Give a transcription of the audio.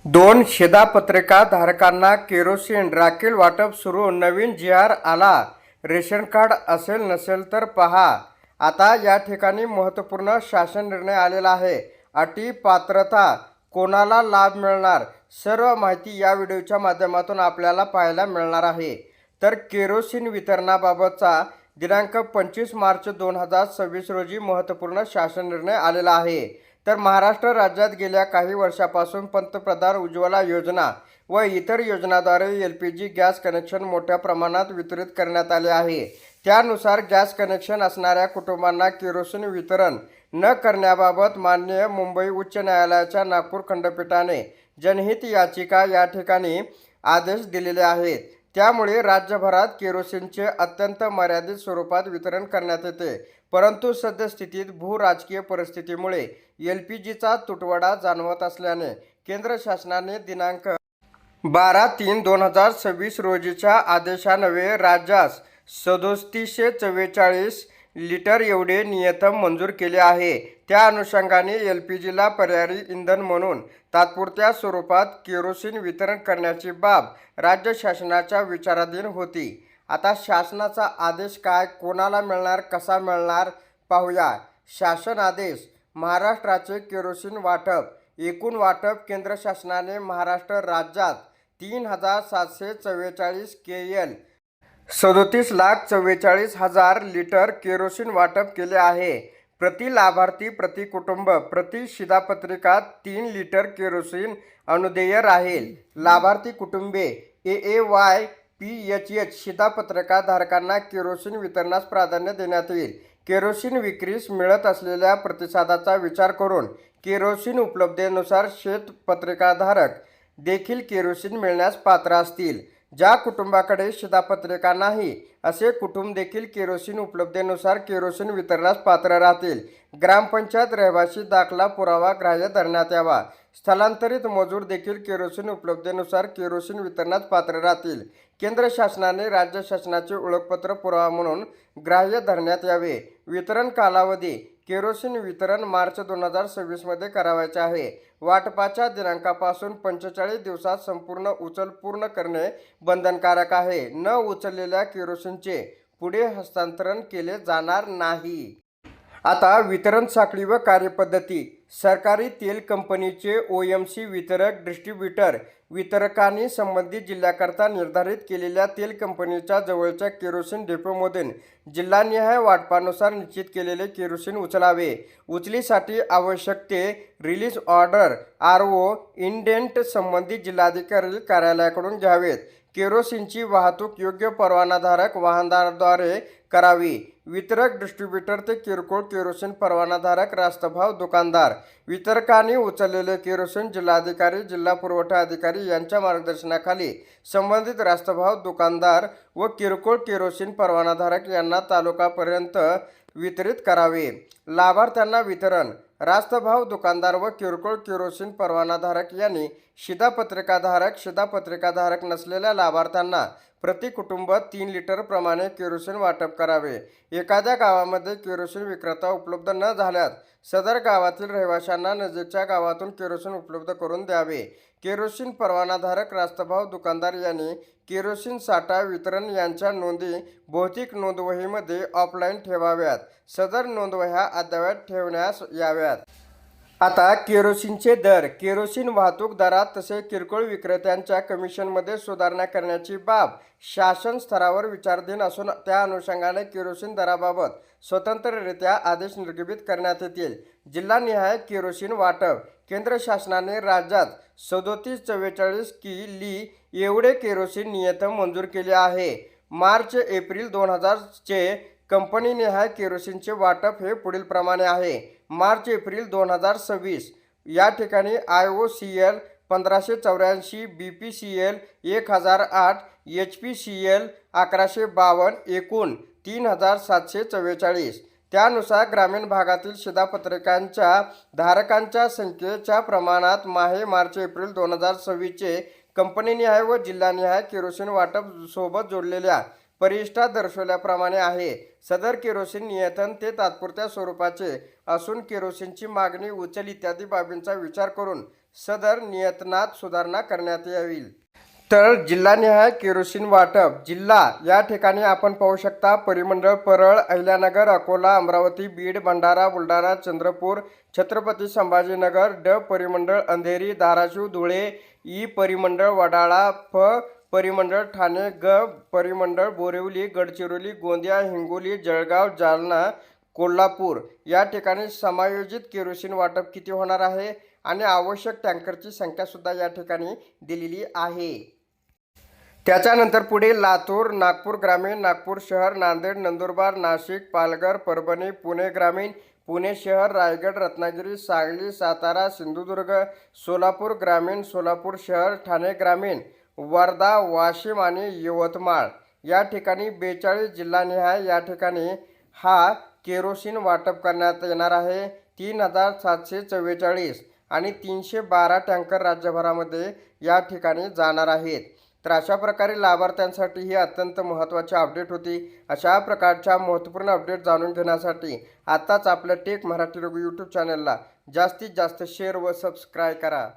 दोन शिधापत्रिका धारकांना केरोसिन राखेल वाटप सुरू. नवीन जी.आर. आला. रेशन कार्ड असेल नसेल तर पहा. आता या ठिकाणी महत्त्वपूर्ण शासन निर्णय आलेला आहे. अटी, पात्रता, कोणाला लाभ मिळणार, सर्व माहिती या व्हिडिओच्या माध्यमातून आपल्याला पाहायला मिळणार आहे. तर केरोसिन वितरणाबाबतचा दिनांक 25 मार्च 2026 रोजी महत्त्वपूर्ण शासन निर्णय आलेला आहे. तर महाराष्ट्र राज्यात गेल्या काही वर्षापासून पंतप्रधान उज्ज्वला योजना व इतर योजनांद्वारे LPG गॅस कनेक्शन मोठ्या प्रमाणात वितरित करण्यात आले आहे. त्यानुसार गॅस कनेक्शन असणाऱ्या कुटुंबांना केरोसिन वितरण न करण्याबाबत माननीय मुंबई उच्च न्यायालयाच्या नागपूर खंडपीठाने जनहित याचिका या ठिकाणी आदेश दिलेले आहेत. त्यामुळे राज्यभरात केरोसिनचे अत्यंत मर्यादित स्वरूपात वितरण करण्यात येते. परंतु सद्यस्थितीत भूराजकीय परिस्थितीमुळे LPGचा तुटवडा जाणवत असल्याने केंद्र शासनाने दिनांक 12/3/2026 रोजीच्या आदेशान्वये राज्यास 3744 लिटर एवढे नियतम मंजूर केले आहे. त्या अनुषंगाने LPGला पर्यायी इंधन म्हणून तात्पुरत्या स्वरूपात केरोसिन वितरण करण्याची बाब राज्य शासनाच्या विचाराधीन होती. आता शासनाचा आदेश काय, कोणाला मिळणार, कसा मिळणार, पाहूया. शासन आदेश. महाराष्ट्राचे केरोसिन वाटप. एकूण वाटप केंद्र शासनाने महाराष्ट्र राज्यात 3744 KL 37,44,000 लिटर केरोसिन वाटप केले आहे. प्रति लाभार्थी, प्रति कुटुंब, प्रति शिधापत्रिका 3 लिटर केरोसिन अनुदेय राहील. लाभार्थी कुटुंबे AAY PHH शिधापत्रिका धारकांना केरोसिन वितरणास प्राधान्य देण्यात येईल. केरोसिन विक्रीस मिळत असलेल्या प्रतिसादाचा विचार करून केरोसिन उपलब्धतेनुसार शेतपत्रिकाधारक देखील केरोसिन मिळण्यास पात्र असतील. ज्या कुटुंबाकडे शिधापत्रिका नाही असे कुटुंब देखील केरोसिन उपलब्धतेनुसार केरोसिन वितरणास पात्र राहतील. ग्रामपंचायत रहिवासी दाखला पुरावा ग्राह्य धरण्यात यावा. स्थलांतरित मजूर देखील केरोसिन उपलब्धतेनुसार केरोसिन वितरणास पात्र राहतील. केंद्र शासनाने राज्य शासनाचे ओळखपत्र पुरावा म्हणून ग्राह्य धरण्यात यावे. वितरण कालावधी. केरोसिन वितरण मार्च 2026 मध्ये करावयाचे आहे. वाटपाच्या दिनांकापासून 45 दिवसात संपूर्ण उचल पूर्ण करणे बंधनकारक आहे. न उचललेल्या केरोसिनचे पुढे हस्तांतरण केले जाणार नाही. आता वितरण साखळी व कार्यपद्धती. सरकारी तेल कंपनीचे OMC वितरक डिस्ट्रीब्युटर वितरकांनी संबंधित जिल्ह्याकरता निर्धारित केलेल्या तेल कंपनीच्या जवळच्या केरोसिन डेपोमधून जिल्हानिहाय वाटपानुसार निश्चित केलेले केरोसिन उचलावे. उचलीसाठी आवश्यक ते रिलीज ऑर्डर RO इंडेंट संबंधित जिल्हाधिकारी कार्यालयाकडून घ्यावेत. केरोसिनची वाहतूक योग्य परवानाधारक वाहनदाराद्वारे करावी. वितरक डिस्ट्रीब्युटर ते किरकोळ केरोसिन परवानाधारक रास्तभाव दुकानदार. वितरकांनी उचललेले केरोसिन जिल्हाधिकारी, जिल्हा पुरवठा अधिकारी यांच्या मार्गदर्शनाखाली संबंधित रास्तभाव दुकानदार व किरकोळ केरोसिन परवानाधारक यांना तालुकापर्यंत वितरित करावे. लाभार्थ्यांना वितरण. रास्तभाव दुकानदार व किरकोळ केरोसिन परवानाधारक यांनी शिधापत्रिकाधारक नसलेल्या लाभार्थ्यांना प्रति कुटुंब 3 लिटर प्रमाणे केरोसिन वाटप करावे. एखाद्या गावामध्ये केरोसिन विक्रेता उपलब्ध न झाल्यास सदर गावातील रहिवाशांना नजीकच्या गावातून केरोसिन उपलब्ध करून द्यावे. केरोसिन परवानाधारक रास्तभाव दुकानदार यांनी केरोसिन साठा वितरण यांच्या नोंदी भौतिक नोंदवहीमध्ये ऑफलाईन ठेवाव्यात. सदर नोंदवह्या अद्ययावत ठेवण्यास याव्यात. आता केरोसिनचे दर. केरोसिन वाहतूक दरात तसे किरकोळ विक्रेत्यांच्या कमिशनमध्ये सुधारणा करण्याची बाब शासन स्तरावर विचाराधीन असून त्या अनुषंगाने केरोसिन दराबाबत स्वतंत्ररित्या आदेश निर्गमित करण्यात येतील. जिल्हानिहाय केरोसिन वाटप. केंद्र शासनाने राज्यात 3744 KL एवढे केरोसिन नियतम मंजूर केले आहे. मार्च-एप्रिल 2000 चे कंपनीनिहाय केरोसिनचे वाटप हे पुढील प्रमाणे आहे. मार्च-एप्रिल 2026 या ठिकाणी IOCL 1584, BPCL 1008, HPCL 1152, एकूण 3744. त्यानुसार ग्रामीण भागातील शिधापत्रिकांच्या धारकांच्या संख्येच्या प्रमाणात मार्च-एप्रिल 2026 चे कंपनीनिहाय व जिल्हानिहाय केरोसिन वाटप सोबत जोडलेल्या परिशिष्टात दर्शवल्याप्रमाणे आहे. सदर केरोसिन नियतन ते तात्पुरत्या स्वरूपाचे असून केरोसिनची मागणी, उचल इत्यादी बाबींचा विचार करून सदर नियंत्रणात सुधारणा करण्यात यावी। तर जिल्हानिहाय केरोसिन वाटप जिल्हा या ठिकाणी आपण पाहू शकता परिमंडळ परळ, अहिल्यानगर, अकोला, अमरावती, बीड, भंडारा, बुलढाणा, चंद्रपूर, छत्रपती संभाजीनगर, ड परिमंडळ अंधेरी, धाराशिव, धुळे, ई परिमंडळ वडाळा, फ परिमंडळ ठाणे, ग परिमंडळ बोरिवली, गडचिरोली, गोंदिया, हिंगोली, जळगाव, जालना, कोल्हापूर या ठिकाणी समायोजित केरोसिन वाटप किती होणार आहे आणि आवश्यक टँकरची संख्या सुद्धा या ठिकाणी दिलेली आहे। त्याच्यानंतर पुढे लातूर, नागपूर ग्रामीण, नागपूर शहर, नांदेड, नंदुरबार, नाशिक, पालघर, परभणी, पुणे ग्रामीण, पुणे शहर, रायगड, रत्नागिरी, सांगली, सातारा, सिंधुदुर्ग, सोलापूर ग्रामीण, सोलापूर शहर, ठाणे ग्रामीण, वर्धा, वाशिम आणि यवतमाळ या ठिकाणी 42 जिल्हानिहाय या ठिकाणी हा केरोसिन वाटप करण्यात येणार आहे। 3744 आणि 312 टँकर राज्यभरामध्ये या ठिकाणी जाणार आहेत। तर अशा प्रकारे लाभार्थ्यांसाठी ही अत्यंत महत्त्वाची अपडेट होती। अशा प्रकारच्या महत्त्वपूर्ण अपडेट जाणून घेण्यासाठी आताच आपल्या टेक मराठी रघु यूट्यूब चॅनलला जास्तीत जास्त शेअर व सबस्क्राईब करा।